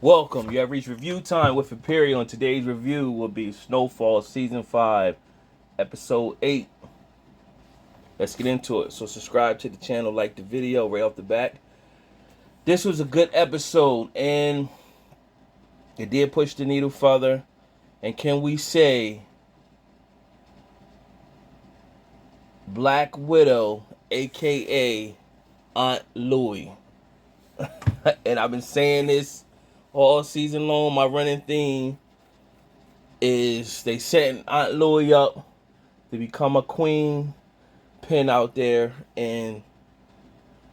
Welcome. You have reached review time with Imperial, and today's review will be Snowfall Season 5, Episode 8. Let's get into it. So subscribe to the channel, like the video right off the bat. This was a good episode, and it did push the needle further. And can we say Black Widow, aka Aunt Louie? And I've been saying this all season long. My running theme is they setting Aunt Louie up to become a queen pin out there, and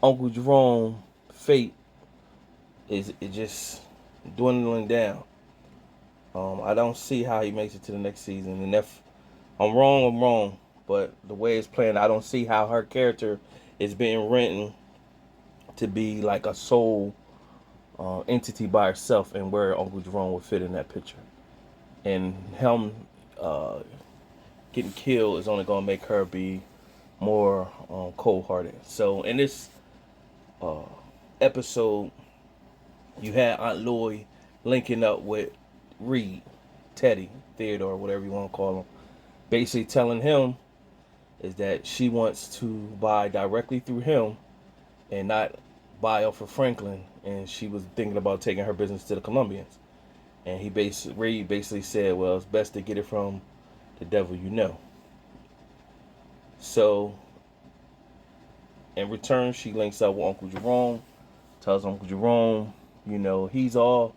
Uncle Jerome fate is just dwindling down. I don't see how he makes it to the next season, and if I'm wrong, I'm wrong. But the way it's playing, I don't see how her character is being written to be like a sole entity by herself, and where Uncle Jerome would fit in that picture. And him getting killed is only gonna make her be more cold-hearted. So in this uh, episode, you had Aunt Louie linking up with Reed, Teddy, Theodore, whatever you want to call him, basically telling him is that she wants to buy directly through him and not buy off of Franklin, and she was thinking about taking her business to the Colombians. And Reed basically said, well, it's best to get it from the devil you know. So in return, she links up with Uncle Jerome, tells Uncle Jerome, he's all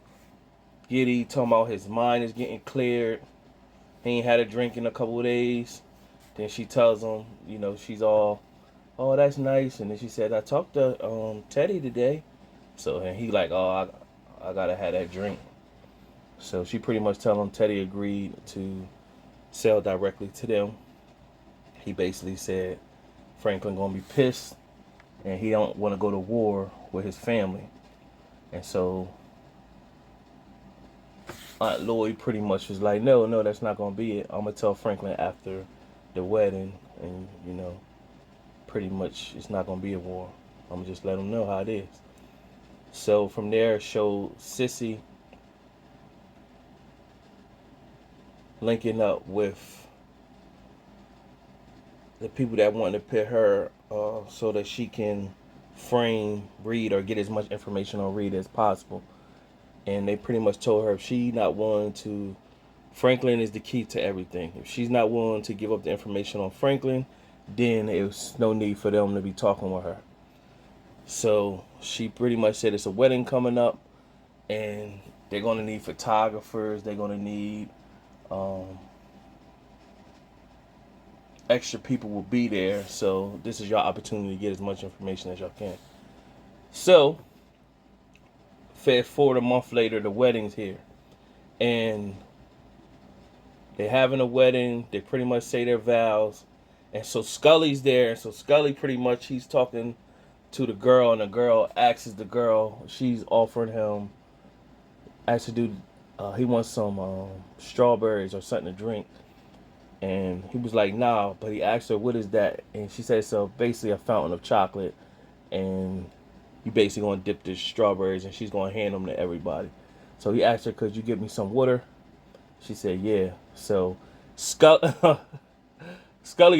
giddy, talking about his mind is getting cleared. He ain't had a drink in a couple of days. Then she tells him, she's all, oh, that's nice. And then she said, I talked to Teddy today. So, and he like, oh, I gotta have that drink. So she pretty much tell him Teddy agreed to sell directly to them. He basically said Franklin gonna be pissed, and he don't want to go to war with his family. And so Aunt Louie pretty much was like, no, that's not gonna be it. I'm gonna tell Franklin after the wedding, and pretty much it's not gonna be a war. I'm gonna just let him know how it is. So from there, showed Sissy linking up with the people that want to pit her so that she can frame Reed or get as much information on Reed as possible. And they pretty much told her if she not willing to, Franklin is the key to everything. If she's not willing to give up the information on Franklin, then there's no need for them to be talking with her. So she pretty much said it's a wedding coming up, and they're going to need photographers. They're going to need extra people will be there. So this is your opportunity to get as much information as y'all can. So fast forward a month later, the wedding's here, and they're having a wedding. They pretty much say their vows, and so Scully's there. And so Scully pretty much he's talking to the girl, and the girl asks the girl, she's offering him, asks to do, he wants some strawberries or something to drink. And he was like, nah, but he asked her, what is that? And she said, so basically a fountain of chocolate, and you basically going to dip the strawberries, and she's going to hand them to everybody. So he asked her, could you give me some water? She said, yeah. So Scully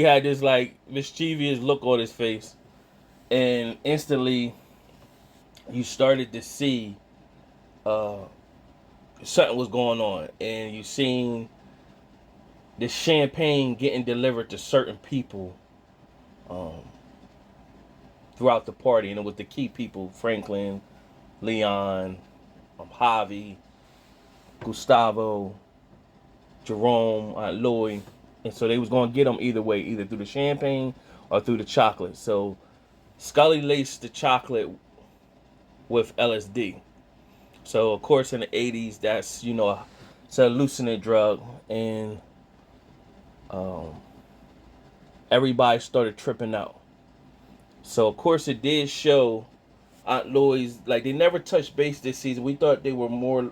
had this like mischievous look on his face, and instantly you started to see something was going on, and you seen the champagne getting delivered to certain people um, throughout the party, and it was the key people: Franklin, Leon, Javi, Gustavo, Jerome, Aunt Louie. And so they was going to get them either way, either through the champagne or through the chocolate. So Scully laced the chocolate with LSD. So of course in the 80s, that's it's a hallucinant drug, and um, everybody started tripping out. So of course it did show Aunt Louie's, like, they never touched base this season. We thought they were more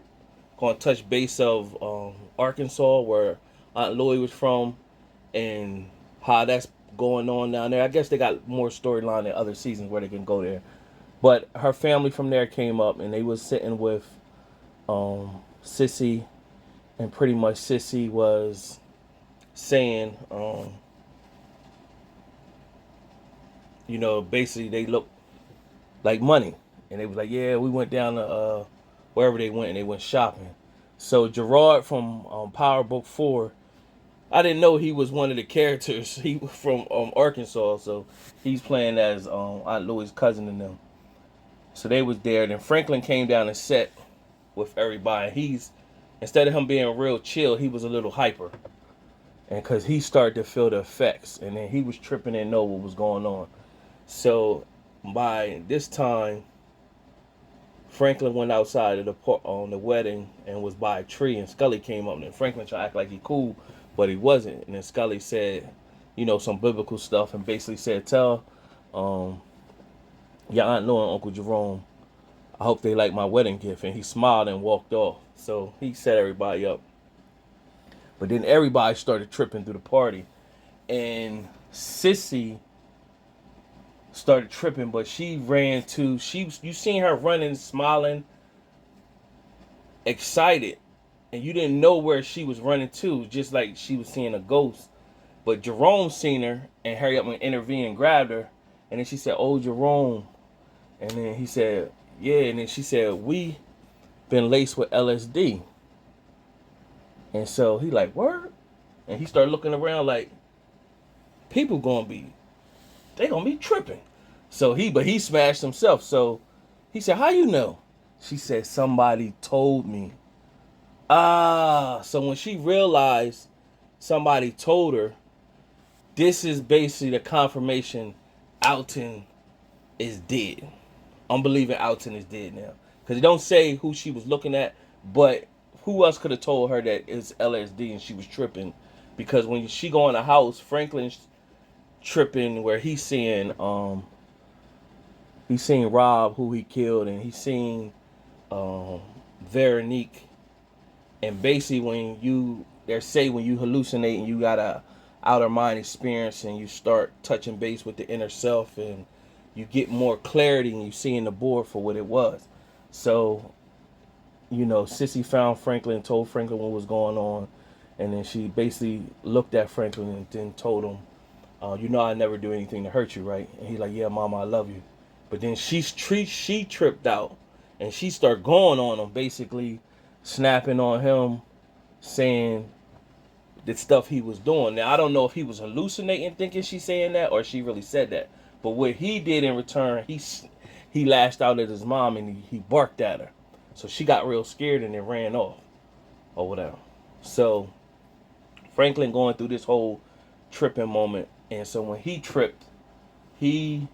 going to touch base of Arkansas, where Aunt Louie was from, and how that's going on down there. I guess they got more storyline in other seasons where they can go there. But her family from there came up, and they was sitting with Sissy, and pretty much Sissy was saying, basically they look like money, and they was like, yeah, we went down to wherever they went, and they went shopping. So Gerard from Power Book 4, I didn't know he was one of the characters. He was from Arkansas, so he's playing as Aunt Louie's cousin and them. So they was there. Then Franklin came down and sat with everybody. He's instead of him being real chill, he was a little hyper, and because he started to feel the effects, and then he was tripping and know what was going on. So by this time, Franklin went outside of on the wedding and was by a tree, and Scully came up, and Franklin tried to act like he cool, but he wasn't. And then Scully said, some biblical stuff, and basically said, "Tell your Aunt Louie and Uncle Jerome, I hope they like my wedding gift." And he smiled and walked off. So he set everybody up. But then everybody started tripping through the party, and Sissy started tripping, but she ran to you seen her running, smiling, excited, and you didn't know where she was running to, just like she was seeing a ghost. But Jerome seen her and hurry up and intervened and grabbed her, and then she said, "Oh, Jerome," and then he said, "Yeah," and then she said, "We been laced with LSD," and so he like, "Word," and he started looking around like people they gonna be tripping. So he smashed himself. So he said, "How you know?" She said, "Somebody told me." So when she realized somebody told her, this is basically the confirmation Alton is dead. I'm believing Alton is dead now. Because it don't say who she was looking at, but who else could have told her that it's LSD and she was tripping? Because when she go in the house, Franklin's tripping where he's seeing Rob, who he killed, and he's seeing Veronique. And basically when you hallucinate and you got a outer mind experience and you start touching base with the inner self, and you get more clarity and you seeing the board for what it was. So Sissy found Franklin and told Franklin what was going on, and then she basically looked at Franklin and then told him, I never do anything to hurt you, right? And he's like, "Yeah, Mama, I love you." But then she tripped out, and she started going on him, basically snapping on him, saying the stuff he was doing. Now, I don't know if he was hallucinating, thinking she's saying that, or she really said that. But what he did in return, he lashed out at his mom, and he barked at her. So she got real scared and then ran off or whatever. So Franklin going through this whole tripping moment. And so when he tripped, he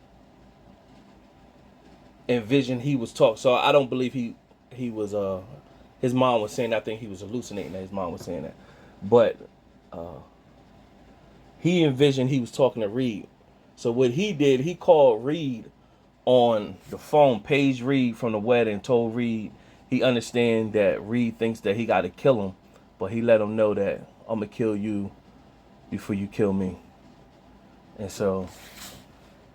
envisioned he was talking. So I don't believe he was his mom was saying, I think he was hallucinating that his mom was saying that. But he envisioned he was talking to Reed. So what he did, he called Reed on the phone, Paige Reed from the wedding, told Reed he understand that Reed thinks that he got to kill him, but he let him know that I'm going to kill you before you kill me. And so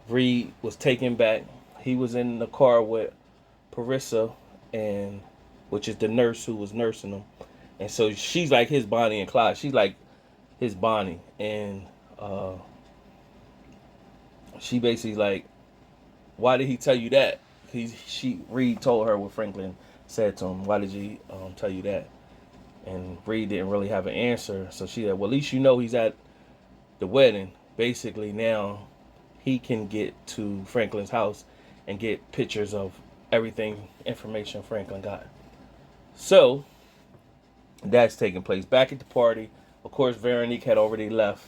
Reed was taken back. He was in the car with Parissa, and which is the nurse who was nursing him. And so she's like his Bonnie and Clyde. She's like his Bonnie. And she basically like, "Why did he tell you that?" Reed told her what Franklin said to him. "Why did he tell you that?" And Reed didn't really have an answer. So she said, "Well, at least you know he's at the wedding." Basically now he can get to Franklin's house and get pictures of everything, information Franklin got. So that's taking place. Back at the party, of course, Veronique had already left.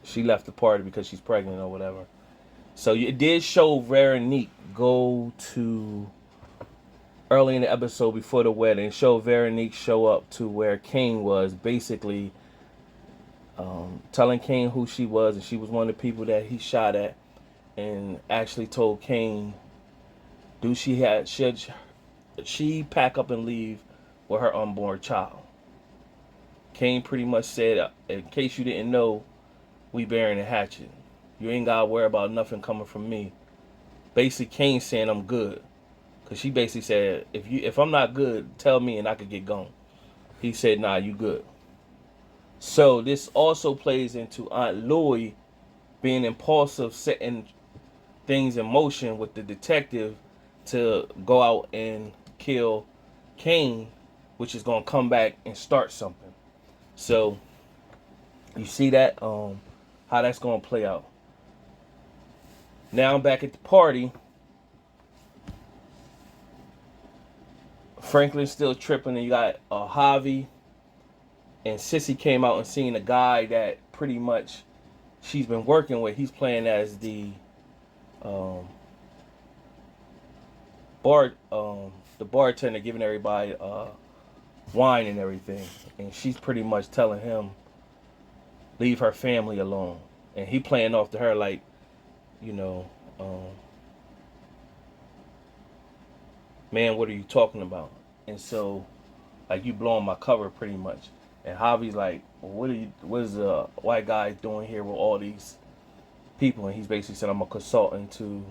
She left the party because she's pregnant or whatever. So it did show Veronique go to, early in the episode before the wedding, show Veronique show up to where Kane was, basically telling Kane who she was, and she was one of the people that he shot at, and actually told Kane, should she pack up and leave with her unborn child. Kane pretty much said, in case you didn't know, we bearing a hatchet. You ain't got to worry about nothing coming from me. Basically, Kane saying I'm good. Cause she basically said, if I'm not good, tell me and I could get gone. He said, nah, you good. So this also plays into Aunt Louie being impulsive, setting things in motion with the detective to go out and kill Kane, which is gonna come back and start something. So you see that how that's gonna play out. Now I'm back at the party. Franklin's still tripping, and you got Javi and Sissy came out and seen a guy that pretty much she's been working with. He's playing as um, bar the bartender, giving everybody wine and everything, and she's pretty much telling him leave her family alone, and he playing off to her like, you know, man, what are you talking about? And so, like, you blowing my cover pretty much. And Javi's like, well, what is the white guy doing here with all these people? And he's basically said, I'm a consultant to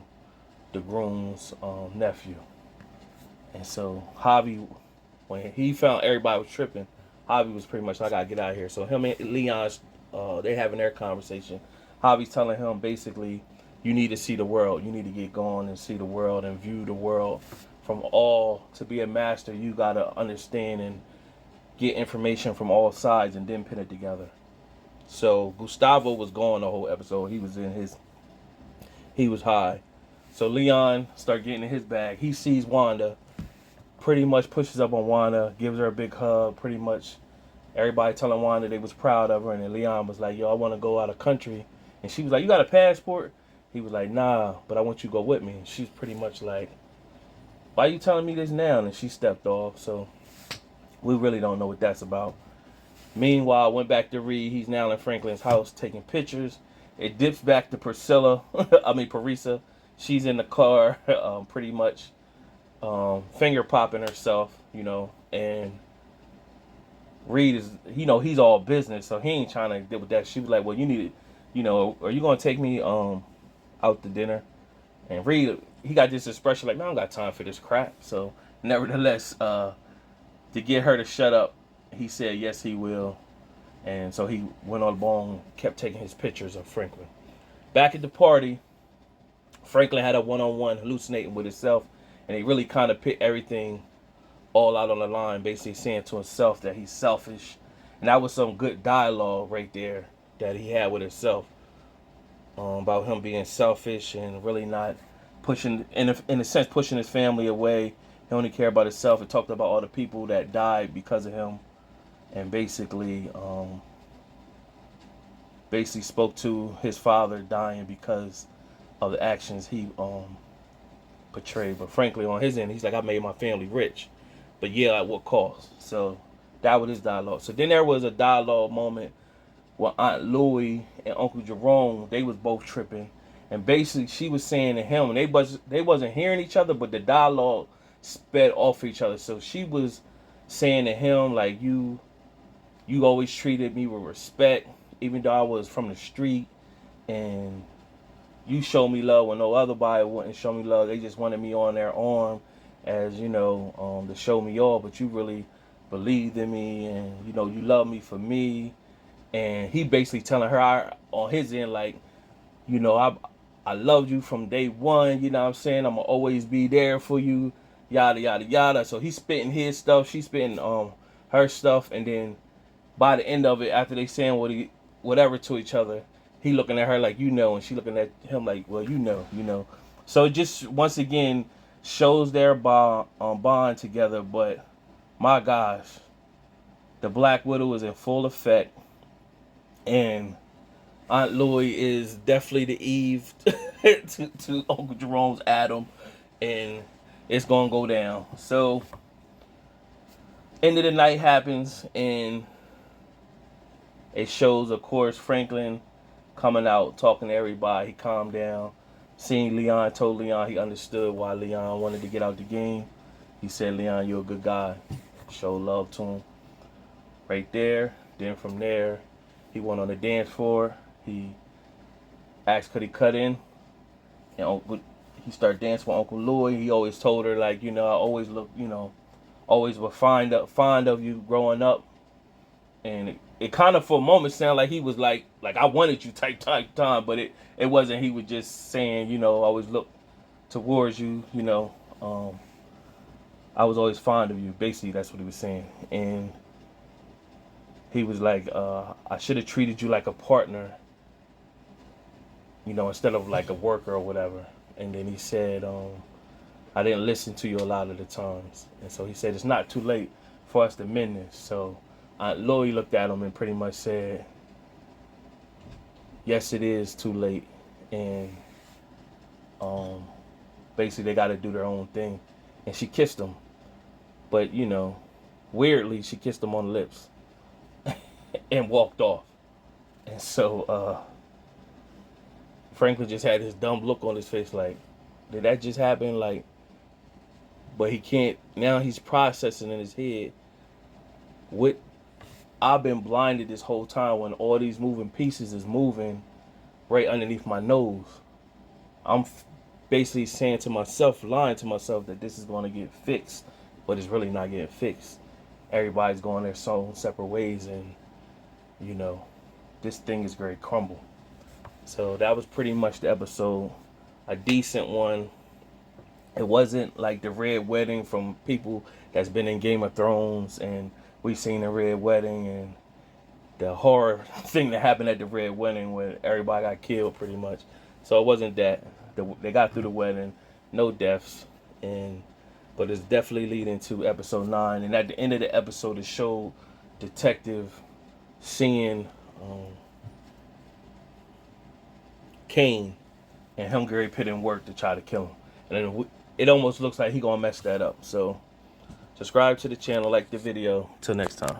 the groom's nephew. And so Javi, when he found everybody was tripping, Javi was pretty much like, I gotta get out of here. So him and Leon, they having their conversation. Javi's telling him basically, you need to see the world. You need to get going and see the world and view the world from all. To be a master, you gotta understand and get information from all sides and then put it together. So Gustavo was gone the whole episode. He was high. So Leon start getting in his bag. He sees Wanda, pretty much pushes up on Wanda, gives her a big hug, pretty much everybody telling Wanda they was proud of her, and then Leon was like, yo, I want to go out of country. And she was like, you got a passport? He was like, nah, but I want you to go with me. And she's pretty much like, why are you telling me this now? And she stepped off, so we really don't know what that's about. Meanwhile, I went back to Reed. He's now in Franklin's house taking pictures. It dips back to Priscilla. Parisa. She's in the car, pretty much finger popping herself, and Reed is, he's all business, so he ain't trying to deal with that. She was like, well, you need to, are you going to take me out to dinner? And Reed, he got this expression like, man, I don't got time for this crap. So, nevertheless, to get her to shut up, he said yes, he will. And so he went on along, kept taking his pictures of Franklin. Back at the party, Franklin had a one-on-one hallucinating with himself, and he really kind of put everything all out on the line, basically saying to himself that he's selfish. And that was some good dialogue right there that he had with himself, about him being selfish and really not pushing, in a sense, pushing his family away. He only cared about himself. It talked about all the people that died because of him, and basically spoke to his father dying because of the actions he portrayed. But frankly, on his end, he's like, I made my family rich, but yeah, at what cost? So that was his dialogue. So then there was a dialogue moment where Aunt Louie and Uncle Jerome, they was both tripping, and basically she was saying to him, and they wasn't hearing each other, but the dialogue sped off each other. So she was saying to him like, you always treated me with respect, even though I was from the street, and you showed me love when no other body wouldn't show me love. They just wanted me on their arm as, to show me off, but you really believed in me, and, you love me for me. And he basically telling her on his end, like, I loved you from day one, you know what I'm saying? I'm going to always be there for you, yada, yada, yada. So he's spitting his stuff, she's spitting her stuff, and then by the end of it, after they saying whatever to each other, he looking at her like, and she looking at him like, well, So it just, once again, shows their bond together. But my gosh, the Black Widow is in full effect, and Aunt Louie is definitely the Eve to Uncle Jerome's Adam, and it's gonna go down. So end of the night happens, and it shows, of course, Franklin coming out, talking to everybody. He calmed down. Seeing Leon, told Leon he understood why Leon wanted to get out the game. He said, Leon, you're a good guy. Show love to him. Right there. Then from there, he went on the dance floor. He asked could he cut in. And he started dancing with Uncle Louie. He always told her like, I always look, always was fond of you growing up. And it kind of for a moment sounded like he was like I wanted you type time, but it wasn't. He was just saying, I always look towards you, I was always fond of you. Basically, that's what he was saying. And he was like, I should have treated you like a partner, instead of like a worker or whatever. And then he said, I didn't listen to you a lot of the times. And so he said, it's not too late for us to mend this. So Louie looked at him and pretty much said, yes, it is too late. And basically, they got to do their own thing. And she kissed him. But, weirdly, she kissed him on the lips and walked off. And so Franklin just had this dumb look on his face like, did that just happen? Like, but he can't. Now he's processing in his head what I've been blinded this whole time when all these moving pieces is moving right underneath my nose. I'm basically saying to myself, lying to myself that this is going to get fixed, but it's really not getting fixed. Everybody's going their own separate ways, and this thing is going to crumble. So that was pretty much the episode. A decent one. It wasn't like the Red Wedding from people that's been in Game of Thrones, and we've seen the Red Wedding and the horror thing that happened at the Red Wedding where everybody got killed pretty much. So it wasn't that. They got through the wedding, no deaths, but it's definitely leading to episode 9. And at the end of the episode, it showed Detective seeing Kane and him Gary put in work to try to kill him. And then it almost looks like he gonna mess that up. So subscribe to the channel, like the video. Till next time.